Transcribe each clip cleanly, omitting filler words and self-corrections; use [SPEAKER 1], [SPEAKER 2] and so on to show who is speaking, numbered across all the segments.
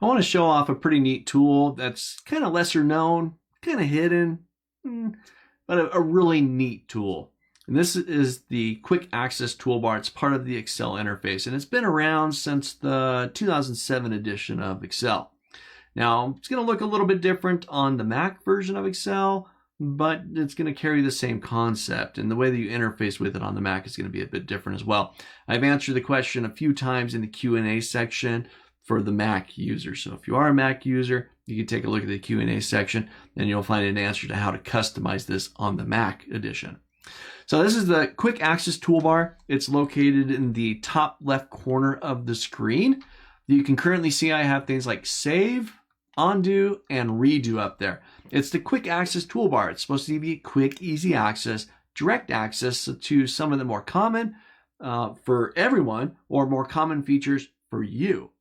[SPEAKER 1] I want to show off a pretty neat tool that's kind of lesser known, kind of hidden, but a really neat tool. And this is the Quick Access Toolbar. It's part of the Excel interface, and it's been around since the 2007 edition of Excel. Now, it's going to look a little bit different on the Mac version of Excel, but it's going to carry the same concept, and the way that you interface with it on the Mac is going to be a bit different as well. I've answered the question a few times in the Q&A section for the Mac user. So if you are a Mac user, you can take a look at the Q&A section and you'll find an answer to how to customize this on the Mac edition. So this is the Quick Access Toolbar. It's located in the top left corner of the screen. You can currently see I have things like save, undo, and redo up there. It's the Quick Access Toolbar. It's supposed to be quick, easy access, direct access to some of the more common for everyone or more common features for you.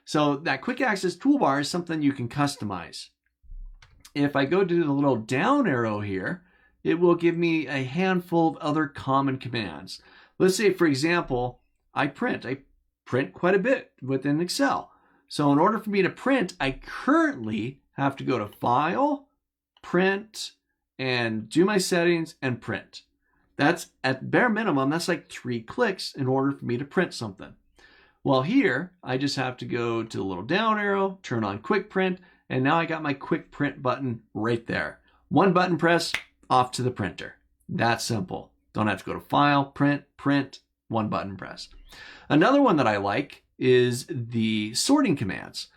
[SPEAKER 1] So that Quick Access Toolbar is something you can customize. If I go to the little down arrow here, it will give me a handful of other common commands. Let's say, for example, I print quite a bit within Excel. So in order for me to print, I currently have to go to File, Print, and do my settings and print. That's at bare minimum, that's like 3 clicks in order for me to print something. Well, here, I just have to go to the little down arrow, turn on Quick Print, and now I got my Quick Print button right there. One button press, off to the printer. That's simple. Don't have to go to File, Print, Print, one button press. Another one that I like is the sorting commands.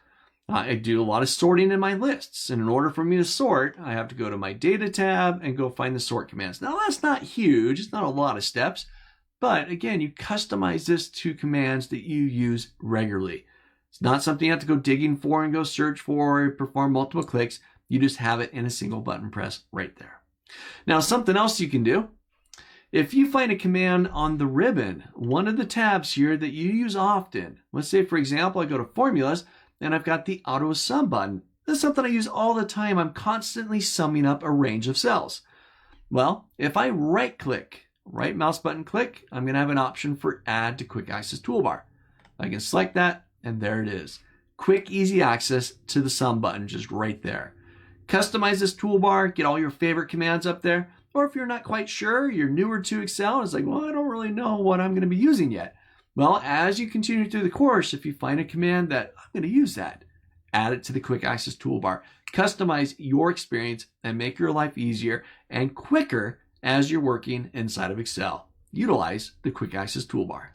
[SPEAKER 1] I do a lot of sorting in my lists, and in order for me to sort, I have to go to my Data tab and go find the sort commands. Now, that's not huge. It's not a lot of steps. But again, you customize this to commands that you use regularly. It's not something you have to go digging for and go search for or perform multiple clicks. You just have it in a single button press right there. Now, something else you can do. If you find a command on the ribbon, one of the tabs here that you use often, let's say, for example, I go to Formulas and I've got the Auto Sum button. That's something I use all the time. I'm constantly summing up a range of cells. Well, if I right-click, right mouse button click, I'm going to have an option for Add to Quick Access Toolbar. I can select that, and there it is. Quick, easy access to the Sum button just right there. Customize this toolbar, get all your favorite commands up there, or if you're not quite sure, you're newer to Excel, and it's like, well, I don't really know what I'm going to be using yet. Well, as you continue through the course, if you find a command that I'm going to use that, add it to the Quick Access Toolbar. Customize your experience and make your life easier and quicker as you're working inside of Excel. Utilize the Quick Access Toolbar.